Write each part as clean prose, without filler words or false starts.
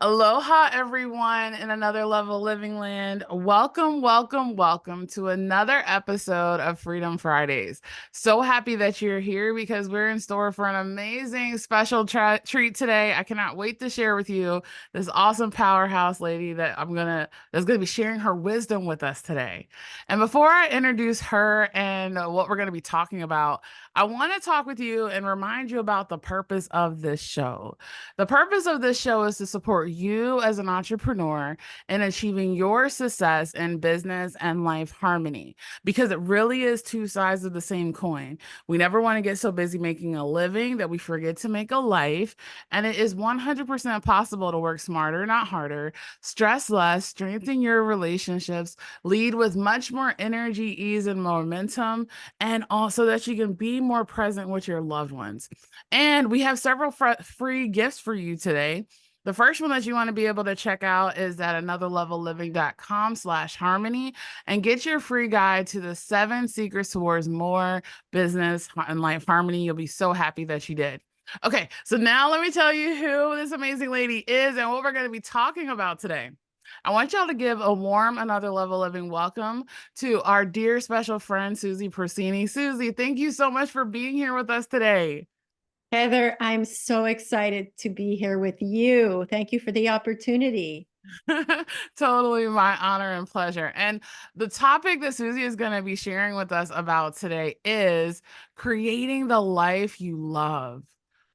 Aloha, everyone, in another level living land. Welcome, welcome, welcome to another episode of Freedom Fridays. So happy that you're here because we're in store for an amazing special treat today. I cannot wait to share with you this awesome powerhouse lady that's gonna be sharing her wisdom with us today. And before I introduce her and what we're gonna be talking about, I want to talk with you and remind you about the purpose of this show. The purpose of this show is to support you as an entrepreneur in achieving your success in business and life harmony because it really is two sides of the same coin. We never want to get so busy making a living that we forget to make a life. And it is 100% possible to work smarter, not harder, stress less, strengthen your relationships, lead with much more energy, ease, and momentum, and also that you can be more present with your loved ones. And we have several free gifts for you today. The first one that you want to be able to check out is at anotherlevelliving.com/harmony and get your free guide to the 7 secrets towards more business and life harmony. You'll be so happy that you did. Okay, so now let me tell you who this amazing lady is and what we're going to be talking about today. I want y'all to give a warm Another Level Living welcome to our dear special friend, Susie Procini. Susie, thank you so much for being here with us today. Heather, I'm so excited to be here with you. Thank you for the opportunity. Totally my honor and pleasure. And the topic that Susie is going to be sharing with us about today is creating the life you love.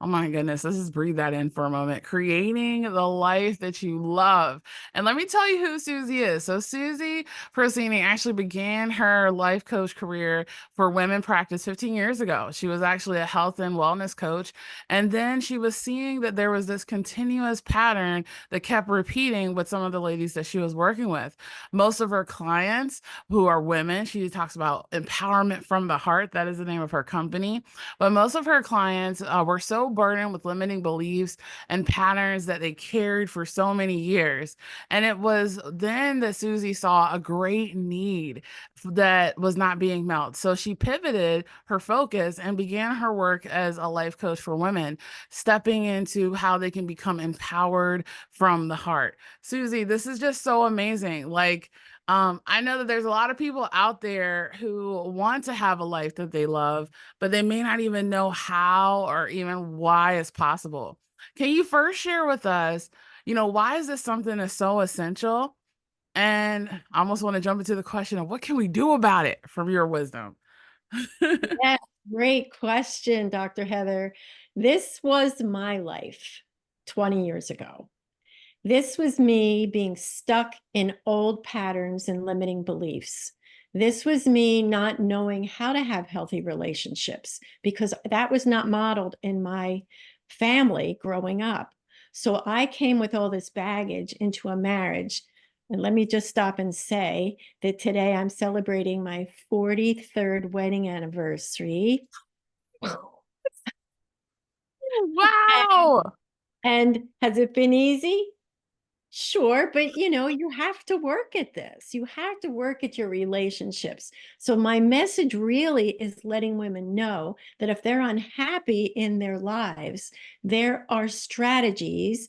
Oh my goodness, let's just breathe that in for a moment. Creating the life that you love. And let me tell you who Susie is. So, Susie Procini actually began her life coach career for women practice 15 years ago. She was actually a health and wellness coach. And then she was seeing that there was this continuous pattern that kept repeating with some of the ladies that she was working with. Most of her clients who are women, she talks about empowerment from the heart. That is the name of her company. But most of her clients were so burdened with limiting beliefs and patterns that they carried for so many years. And it was then that Susie saw a great need that was not being met. So she pivoted her focus and began her work as a life coach for women, stepping into how they can become empowered from the heart. Susie, this is just so amazing. I know that there's a lot of people out there who want to have a life that they love, but they may not even know how or even why it's possible. Can you first share with us, why is this something that's so essential? And I almost want to jump into the question of what can we do about it from your wisdom? Yes, great question, Dr. Heather. This was my life 20 years ago. This was me being stuck in old patterns and limiting beliefs. This was me not knowing how to have healthy relationships because that was not modeled in my family growing up. So I came with all this baggage into a marriage. And let me just stop and say that today I'm celebrating my 43rd wedding anniversary. Wow. And has it been easy? Sure, but you have to work at this. You have to work at your relationships. So my message really is letting women know that if they're unhappy in their lives, there are strategies,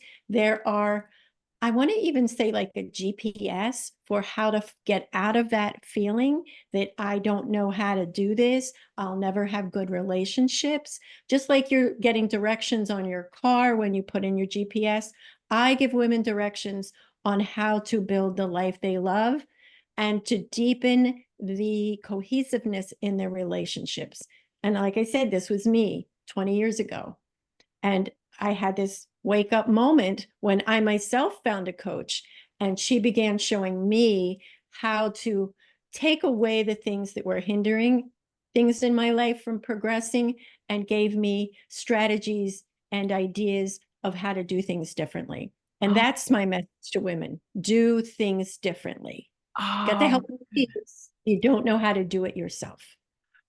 I want to even say like a GPS for how to get out of that feeling that I don't know how to do this. I'll never have good relationships. Just like you're getting directions on your car when you put in your GPS, I give women directions on how to build the life they love and to deepen the cohesiveness in their relationships. And like I said, this was me 20 years ago. And I had this wake up moment when I myself found a coach and she began showing me how to take away the things that were hindering things in my life from progressing and gave me strategies and ideas of how to do things differently. And Oh, that's my message to women. Do things differently. Get the oh, help you don't know how to do it yourself.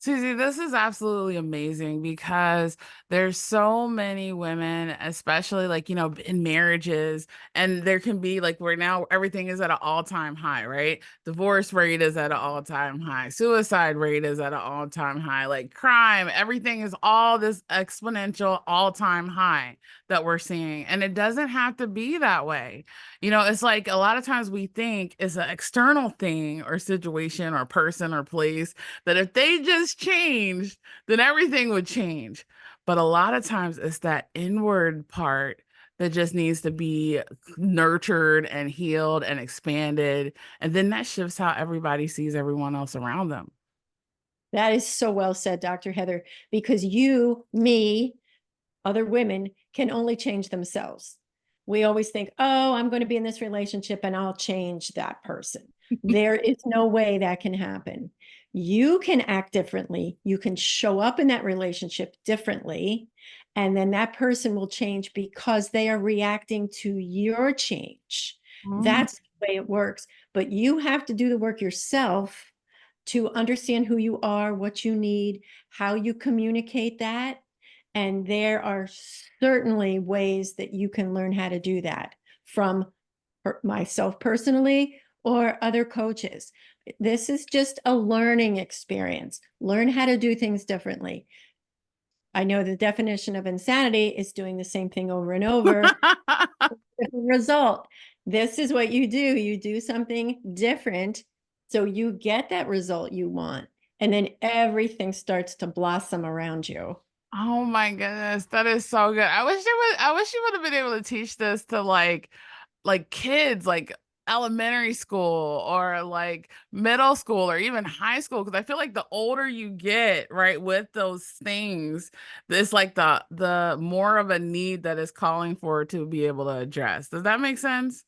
Susie, this is absolutely amazing because there's so many women, especially like, in marriages, and there can be like where now everything is at an all-time high, right? Divorce rate is at an all-time high, suicide rate is at an all-time high, like crime, everything is all this exponential all-time high that we're seeing. And it doesn't have to be that way. It's like a lot of times we think it's an external thing or situation or person or place that if they just changed, then everything would change. But a lot of times it's that inward part that just needs to be nurtured and healed and expanded. And then that shifts how everybody sees everyone else around them. That is so well said, Dr. Heather, because you, me, other women can only change themselves. We always think, oh, I'm going to be in this relationship and I'll change that person. There is no way that can happen. You can act differently. You can show up in that relationship differently. And then that person will change because they are reacting to your change. Mm. That's the way it works. But you have to do the work yourself to understand who you are, what you need, how you communicate that. And there are certainly ways that you can learn how to do that from myself personally or other coaches. This is just a learning experience. Learn how to do things differently. I know the definition of insanity is doing the same thing over and over. Different result. This is what you do. You do something different so you get that result you want. And then everything starts to blossom around you. Oh my goodness, that is so good. I wish you would have been able to teach this to like kids, like elementary school or like middle school or even high school, because I feel like the older you get, right, with those things, it's like the more of a need that is calling for to be able to address. Does that make sense?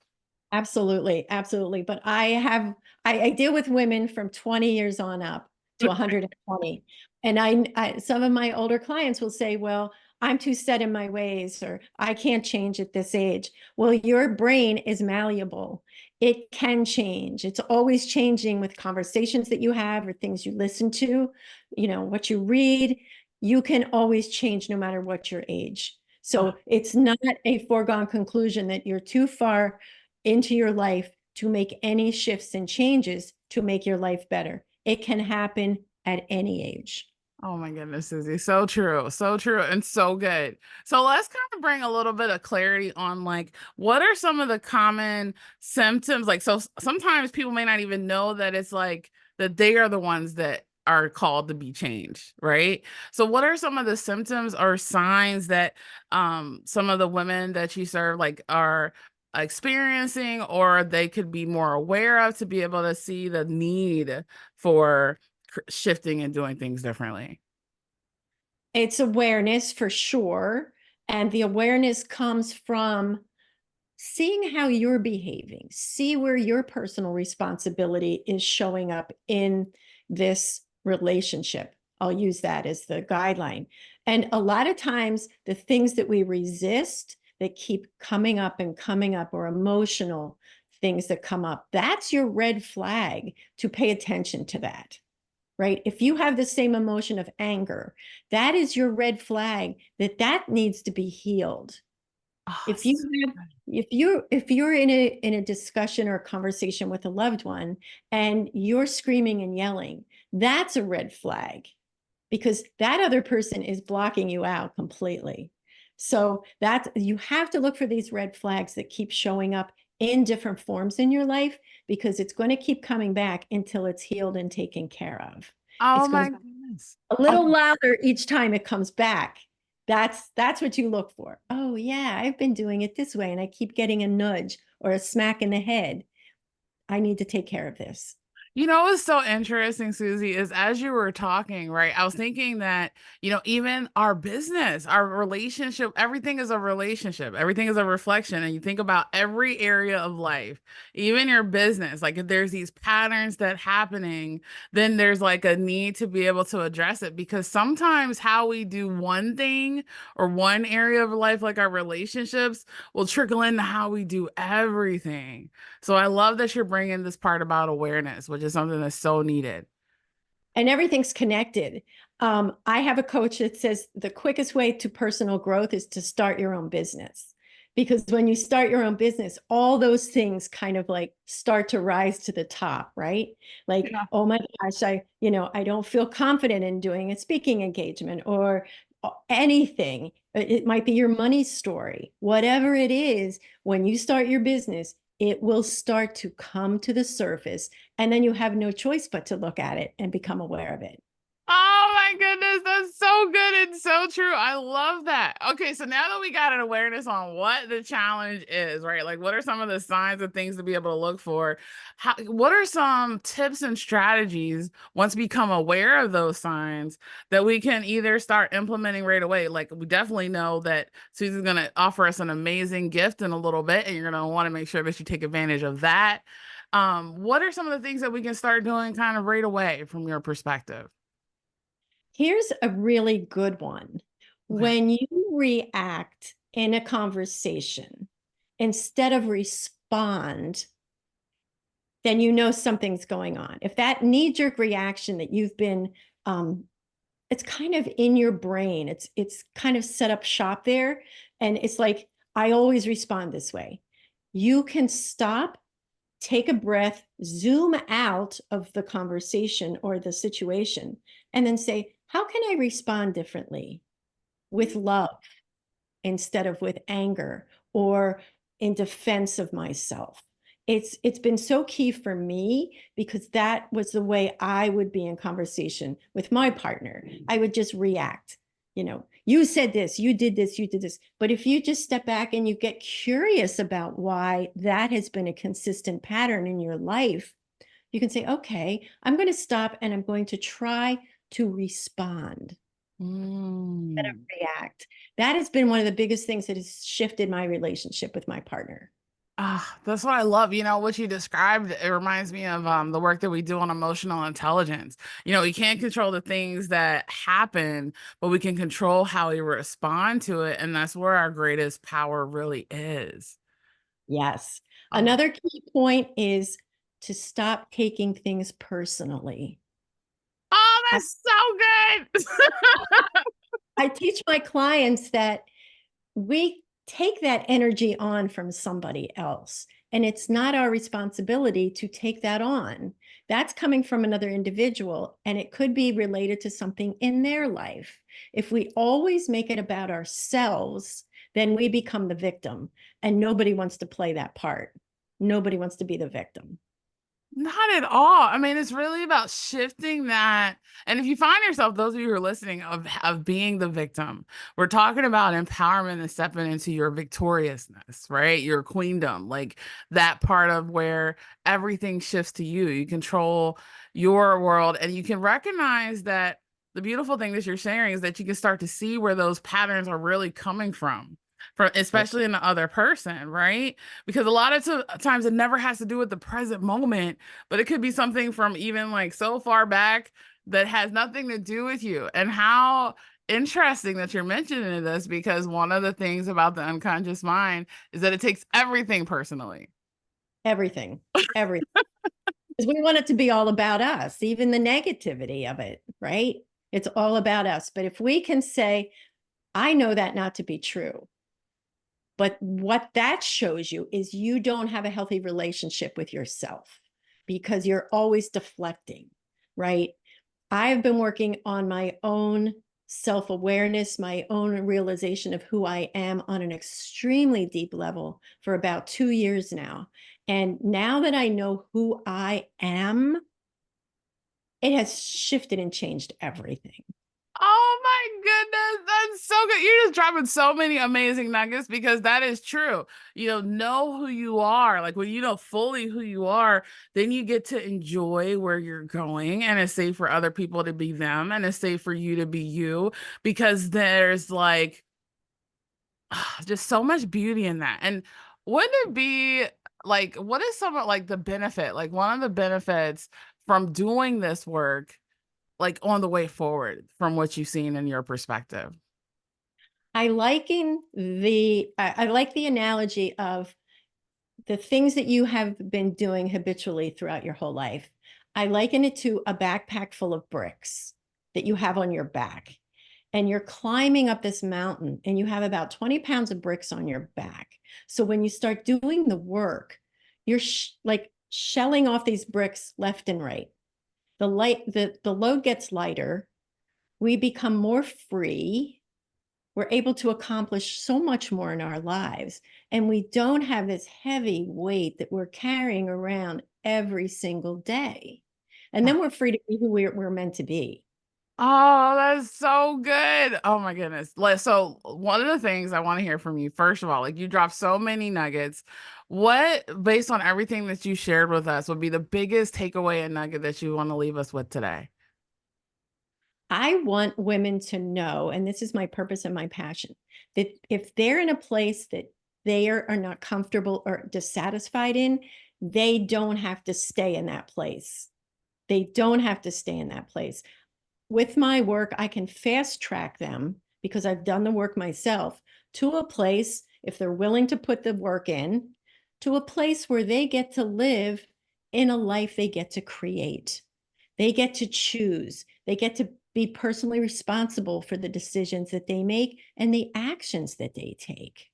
Absolutely, absolutely. But I deal with women from 20 years on up to 120. And I some of my older clients will say, well, I'm too set in my ways, or I can't change at this age. Well, your brain is malleable. It can change. It's always changing with conversations that you have or things you listen to, what you read. You can always change no matter what your age. Oh, So it's not a foregone conclusion that you're too far into your life to make any shifts and changes to make your life better. It can happen at any age. oh my goodness, Susie. So true, and so good. So let's kind of bring a little bit of clarity on like what are some of the common symptoms? Like, so sometimes people may not even know that it's like that they are the ones that are called to be changed, right? So what are some of the symptoms or signs that some of the women that you serve like are experiencing or they could be more aware of to be able to see the need for shifting and doing things differently? It's awareness for sure. And the awareness comes from seeing how you're behaving, see where your personal responsibility is showing up in this relationship. I'll use that as the guideline. And a lot of times, the things that we resist that keep coming up, or emotional things that come up, that's your red flag to pay attention to that. Right? If you have the same emotion of anger, that is your red flag that needs to be healed. Oh, If you have, if you're in a discussion or a conversation with a loved one and you're screaming and yelling, that's a red flag because that other person is blocking you out completely. So that you have to look for these red flags that keep showing up in different forms in your life because it's going to keep coming back until it's healed and taken care of. oh It's going my to goodness. a Oh, little louder each time it comes back. That's what you look for. Oh yeah, I've been doing it this way and I keep getting a nudge or a smack in the head. I need to take care of this. what's so interesting, Susie, is as you were talking, right? I was thinking that, even our business, our relationship, everything is a relationship, everything is a reflection. And you think about every area of life, even your business, like if there's these patterns that happening, then there's like a need to be able to address it because sometimes how we do one thing or one area of life, like our relationships, will trickle into how we do everything. So I love that you're bringing this part about awareness, which is something that's so needed. and everything's connected. I have a coach that says the quickest way to personal growth is to start your own business. Because when you start your own business, all those things kind of like start to rise to the top, right? Like, Yeah. oh my gosh, I don't feel confident in doing a speaking engagement or anything. It might be your money story. Whatever it is, when you start your business, it will start to come to the surface, and then you have no choice but to look at it and become aware of it. Oh my goodness, that's so good and so true. I love that. Okay, so now that we got an awareness on what the challenge is, right? Like, what are some of the signs and things to be able to look for? What are some tips and strategies once we become aware of those signs that we can either start implementing right away? Like, we definitely know that Susie's going to offer us an amazing gift in a little bit, and you're going to want to make sure that you take advantage of that. What are some of the things that we can start doing kind of right away from your perspective? Here's a really good one. Okay. When you react in a conversation instead of respond, then you know something's going on. If that knee-jerk reaction that you've been, it's kind of in your brain, it's kind of set up shop there, and it's like, I always respond this way. You can stop, take a breath, zoom out of the conversation or the situation, and then say, how can I respond differently with love instead of with anger or in defense of myself? It's been so key for me because that was the way I would be in conversation with my partner. I would just react. You said this, you did this, you did this. But if you just step back and you get curious about why that has been a consistent pattern in your life, you can say, okay, I'm going to stop and I'm going to try to respond instead of Mm. react. That has been one of the biggest things that has shifted my relationship with my partner. Ah, that's what I love. You know, what you described, it reminds me of the work that we do on emotional intelligence. You know, we can't control the things that happen, but we can control how we respond to it. And that's where our greatest power really is. Yes. Oh, Another key point is to stop taking things personally. oh, I, that's so good. I teach my clients that we take that energy on from somebody else, and it's not our responsibility to take that on. That's coming from another individual, and it could be related to something in their life. If we always make it about ourselves, then we become the victim, and nobody wants to play that part. Nobody wants to be the victim. Not at all. I mean, it's really about shifting that. And if you find yourself, those of you who are listening, of being the victim, we're talking about empowerment and stepping into your victoriousness, right? Your queendom, like that part of where everything shifts to you. You control your world, and you can recognize that the beautiful thing that you're sharing is that you can start to see where those patterns are really coming from especially in the other person, right? Because a lot of times it never has to do with the present moment, but it could be something from even like so far back that has nothing to do with you. And how interesting that you're mentioning this, because one of the things about the unconscious mind is that it takes everything personally. Everything, everything. Because we want it to be all about us, even the negativity of it, right? It's all about us. But if we can say, I know that not to be true, but what that shows you is you don't have a healthy relationship with yourself because you're always deflecting, right? I've been working on my own self awareness, my own realization of who I am on an extremely deep level for about 2 years now. And now that I know who I am, it has shifted and changed everything. Oh my goodness, that's so good. You're just dropping so many amazing nuggets because that is true. Know who you are. Like when you know fully who you are, then you get to enjoy where you're going, and it's safe for other people to be them, and it's safe for you to be you, because there's like just so much beauty in that. And wouldn't it be like, what is some of like the benefit, like one of the benefits from doing this work, like on the way forward from what you've seen in your perspective? I like the analogy of the things that you have been doing habitually throughout your whole life. I liken it to a backpack full of bricks that you have on your back. And you're climbing up this mountain and you have about 20 pounds of bricks on your back. So when you start doing the work, you're like shelling off these bricks left and right. The load gets lighter. We become more free. We're able to accomplish so much more in our lives. And we don't have this heavy weight that we're carrying around every single day. And then we're free to be who we're meant to be. Oh, that's so good. Oh my goodness. So one of the things I want to hear from you, first of all, like you dropped so many nuggets. What, based on everything that you shared with us, would be the biggest takeaway and nugget that you want to leave us with today? I want women to know, and this is my purpose and my passion, that if they're in a place that they are not comfortable or dissatisfied in, they don't have to stay in that place. They don't have to stay in that place. With my work, I can fast track them because I've done the work myself to a place, if they're willing to put the work in, to a place where they get to live in a life they get to create. They get to choose. They get to be personally responsible for the decisions that they make and the actions that they take.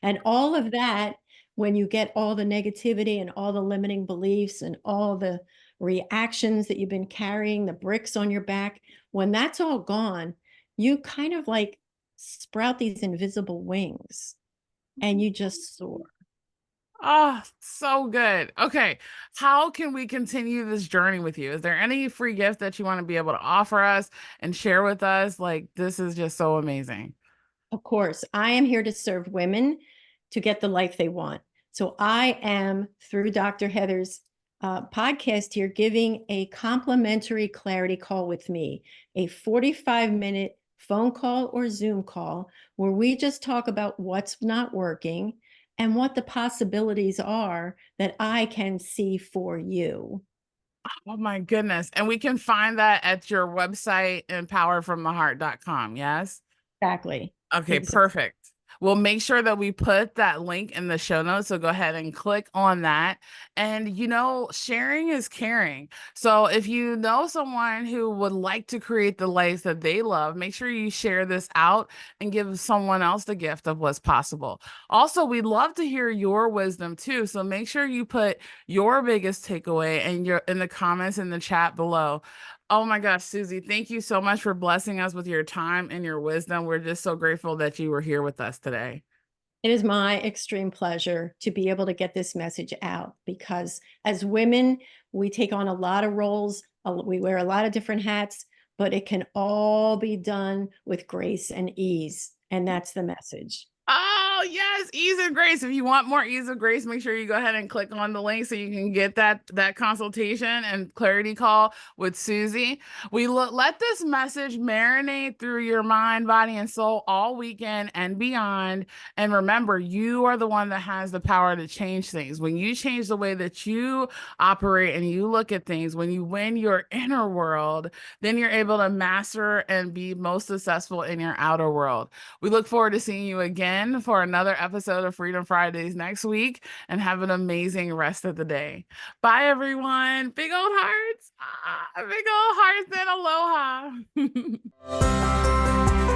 And all of that, when you get all the negativity and all the limiting beliefs and all the reactions that you've been carrying, the bricks on your back, when that's all gone, you kind of like sprout these invisible wings and you just soar. Oh, so good. Okay. How can we continue this journey with you? Is there any free gift that you want to be able to offer us and share with us? Like, this is just so amazing. Of course, I am here to serve women to get the life they want. So I am, through Dr. Heather's podcast here, giving a complimentary clarity call with me, a 45-minute phone call or Zoom call where we just talk about what's not working and what the possibilities are that I can see for you. Oh my goodness. And we can find that at your website, empowerfromtheheart.com. Yes. Exactly. Okay, Exactly. perfect. We'll make sure that we put that link in the show notes. So go ahead and click on that. And sharing is caring. So if you know someone who would like to create the life that they love, make sure you share this out and give someone else the gift of what's possible. Also, we'd love to hear your wisdom too. So make sure you put your biggest takeaway in the comments in the chat below. Oh my gosh, Susie, thank you so much for blessing us with your time and your wisdom. We're just so grateful that you were here with us today. It is my extreme pleasure to be able to get this message out because as women, we take on a lot of roles, we wear a lot of different hats, but it can all be done with grace and ease. And that's the message. Oh, yes, ease and grace. If you want more ease of grace, make sure you go ahead and click on the link so you can get that consultation and clarity call with Susie. We let this message marinate through your mind, body, and soul all weekend and beyond. And remember, you are the one that has the power to change things. When you change the way that you operate and you look at things, when you win your inner world, then you're able to master and be most successful in your outer world. We look forward to seeing you again for another episode of Freedom Fridays next week and have an amazing rest of the day. Bye, everyone. Big old hearts. Big old hearts and aloha.